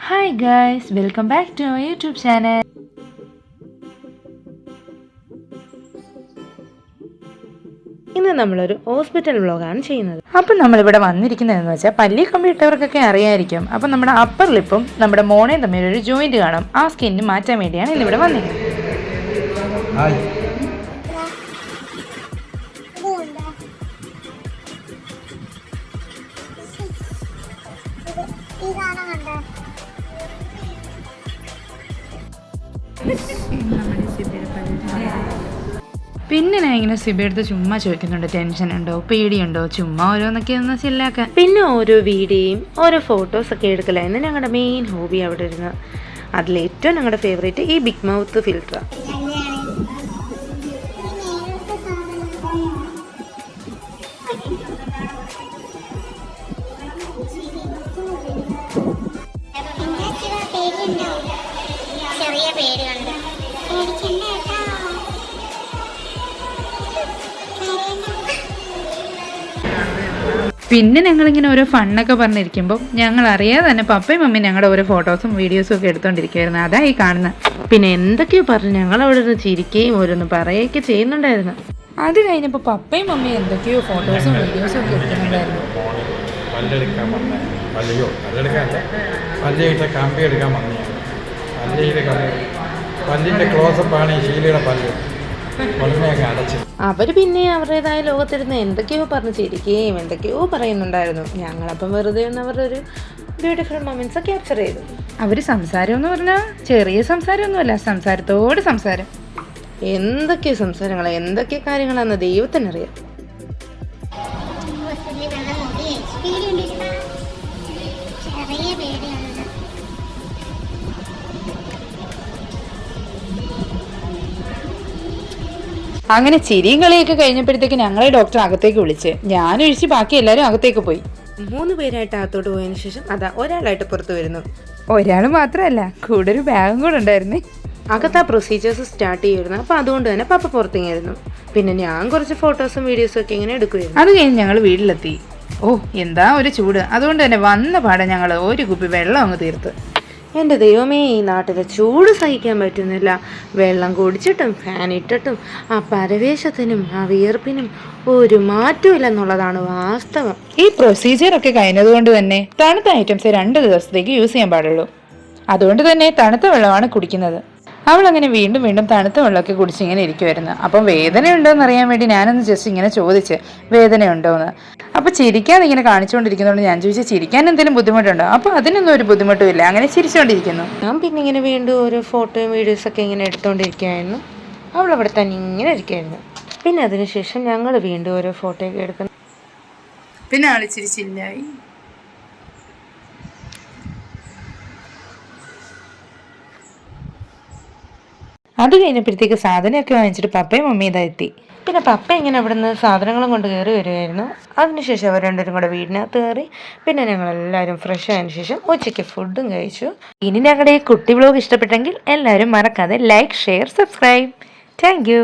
Hi guys, welcome back to our YouTube channel. ഇന്ന് നമ്മളൊരു hospital വ്ളോഗാണ് ചെയ്യുന്നത്. അപ്പം നമ്മളിവിടെ വന്നിരിക്കുന്നതെന്ന് വെച്ചാൽ പല്ലി കമ്പി ഇട്ടവർക്കൊക്കെ അറിയായിരിക്കും. അപ്പം നമ്മുടെ അപ്പർ ലിപ്പും നമ്മുടെ മോണയും തമ്മിലൊരു ജോയിൻറ്റ് കാണും. ആ സ്കിന്ന് മാറ്റാൻ വേണ്ടിയാണ് ഇന്നിവിടെ വന്നിരിക്കുന്നത്. പിന്നെ ഞാൻ ഇങ്ങനെ സിബിയെടുത്ത് ചുമ്മാ ചോദിക്കുന്നുണ്ട്, ടെൻഷൻ ഉണ്ടോ, പേടിയുണ്ടോ, ചുമ്മാ ഓരോന്നൊക്കെ ഒന്ന് ചില്ലാക്കാൻ. പിന്നെ ഓരോ വീഡിയോയും ഓരോ ഫോട്ടോസൊക്കെ എടുക്കലായിരുന്നു ഞങ്ങളുടെ മെയിൻ ഹോബി അവിടെ ഇരുന്ന്. അതിലേറ്റവും ഞങ്ങളുടെ ഫേവറേറ്റ് ഈ ബിഗ് മൗത്ത് ഫിൽറ്റർ. പിന്നെ ഞങ്ങളിങ്ങനെ ഓരോ ഫണ്ണൊക്കെ പറഞ്ഞിരിക്കുമ്പോൾ ഞങ്ങൾ അറിയാതെ തന്നെ പപ്പയും മമ്മിയും ഞങ്ങളുടെ ഓരോ ഫോട്ടോസും വീഡിയോസും ഒക്കെ എടുത്തോണ്ടിരിക്കുവായിരുന്നു. അതായി കാണുന്നത്. പിന്നെ എന്തൊക്കെയോ പറഞ്ഞു ഞങ്ങൾ അവിടെ നിന്ന് ചിരിക്കുകയും ഓരോന്ന് പറയുകയൊക്കെ ചെയ്യുന്നുണ്ടായിരുന്നു. അത് കഴിഞ്ഞപ്പോൾ പപ്പയും മമ്മിയും എന്തൊക്കെയോ ഫോട്ടോസും വീഡിയോസും ഒക്കെ എടുക്കുന്നുണ്ടായിരുന്നു. അവര് പിന്നെ അവരുടേതായ ലോകത്തിരുന്ന് എന്തൊക്കെയോ പറഞ്ഞ് ചിരിക്കുകയും എന്തൊക്കെയോ പറയുന്നുണ്ടായിരുന്നു. ഞങ്ങളപ്പം വെറുതെ ഒന്ന് അവരുടെ ഒരു ബ്യൂട്ടിഫുൾ മൊമെന്റ്സ് ക്യാപ്ചർ ചെയ്തു. അവര് സംസാരം എന്ന് പറഞ്ഞാൽ ചെറിയ സംസാരമൊന്നുമല്ല, സംസാരത്തോട് സംസാരം. എന്തൊക്കെ സംസാരങ്ങളാ, എന്തൊക്കെ കാര്യങ്ങളാന്ന് ദൈവത്തിനറിയാം. അങ്ങനെ ചിരിയും കളിയൊക്കെ കഴിഞ്ഞപ്പോഴത്തേക്ക് ഞങ്ങളെ ഡോക്ടർ അകത്തേക്ക് വിളിച്ച് ഞാനൊഴിച്ച് ബാക്കി എല്ലാവരും അകത്തേക്ക് പോയി. 3 പേരായിട്ട് അകത്തോട്ട് പോയതിനു ശേഷം അതാ ഒരാളായിട്ട് പുറത്തു വരുന്നു. ഒരാൾ മാത്രമല്ല, കൂടെ ഒരു ബാഗും കൂടെ ഉണ്ടായിരുന്നേ. അകത്ത് ആ പ്രൊസീജിയേഴ്സ് സ്റ്റാർട്ട് ചെയ്യുമായിരുന്നു. അപ്പോൾ അതുകൊണ്ട് തന്നെ പപ്പ പുറത്തിങ്ങായിരുന്നു. പിന്നെ ഞാൻ കുറച്ച് ഫോട്ടോസും വീഡിയോസും ഒക്കെ ഇങ്ങനെ എടുക്കുമായിരുന്നു. അത് കഴിഞ്ഞ് ഞങ്ങൾ വീട്ടിലെത്തി. എന്താ ഒരു ചൂട്. അതുകൊണ്ട് തന്നെ വന്ന പാടെ ഞങ്ങൾ ഒരു കുപ്പി വെള്ളം അങ്ങ് തീർത്ത്. എൻ്റെ ദൈവമേ, ഈ നാട്ടിലെ ചൂട് സഹിക്കാൻ പറ്റുന്നില്ല. വെള്ളം കുടിച്ചിട്ടും ഫാൻ ഇട്ടിട്ടും ആ പരവേശത്തിനും ആ വിയർപ്പിനും ഒരു മാറ്റവും ഇല്ലെന്നുള്ളതാണ് വാസ്തവം. ഈ പ്രൊസീജിയറൊക്കെ കഴിഞ്ഞതുകൊണ്ട് തന്നെ തണുത്ത ഐറ്റംസ് 2 ദിവസത്തേക്ക് യൂസ് ചെയ്യാൻ പാടുള്ളൂ. അതുകൊണ്ട് തന്നെ തണുത്ത വെള്ളമാണ് കുടിക്കുന്നത്. അവളങ്ങനെ വീണ്ടും വീണ്ടും തണുത്ത വെള്ളമൊക്കെ കുടിച്ചിങ്ങനെ ഇരിക്കുമായിരുന്നു. അപ്പം വേദനയുണ്ടോയെന്ന് അറിയാൻ വേണ്ടി ഞാനൊന്ന് ജസ്റ്റ് ഇങ്ങനെ ചോദിച്ച് വേദനയുണ്ടോയെന്ന്. അപ്പോൾ ചിരിക്കാൻ ഇങ്ങനെ കാണിച്ചുകൊണ്ടിരിക്കുന്നതുകൊണ്ട് ഞാൻ ചോദിച്ചു, ചിരിക്കാൻ എന്തെങ്കിലും ബുദ്ധിമുട്ടുണ്ടോ? അപ്പോൾ അതിനൊന്നും ഒരു ബുദ്ധിമുട്ടും ഇല്ല. അങ്ങനെ ചിരിച്ചുകൊണ്ടിരിക്കുന്നു. ഞാൻ പിന്നെ ഇങ്ങനെ വീണ്ടും ഓരോ ഫോട്ടോയും വീഡിയോസൊക്കെ ഇങ്ങനെ എടുത്തുകൊണ്ടിരിക്കുകയായിരുന്നു. അവളവിടെ തന്നെ ഇങ്ങനെ ഇരിക്കുകയായിരുന്നു. പിന്നെ അതിനുശേഷം ഞങ്ങൾ വീണ്ടും ഓരോ ഫോട്ടോയൊക്കെ എടുക്കുന്നു. പിന്നെ ആൾ ചിരിച്ചില്ലായി. അത് കഴിഞ്ഞപ്പോഴത്തേക്ക് സാധനമൊക്കെ വാങ്ങിച്ചിട്ട് പപ്പയും മമ്മിയും ഇതായെത്തി. പിന്നെ പപ്പ ഇങ്ങനെ അവിടെ നിന്ന് സാധനങ്ങളും കൊണ്ട് കയറി വരുമായിരുന്നു. അതിനുശേഷം അവർ രണ്ടുപേരും കൂടെ വീടിനകത്ത് കയറി. പിന്നെ ഞങ്ങളെല്ലാവരും ഫ്രഷ് ആയതിനു ശേഷം ഉച്ചയ്ക്ക് ഫുഡും കഴിച്ചു. ഇനി ഞങ്ങളുടെ ഈ കുട്ടി വ്ലോഗ് ഇഷ്ടപ്പെട്ടെങ്കിൽ എല്ലാവരും മറക്കാതെ like, share, subscribe. Thank you.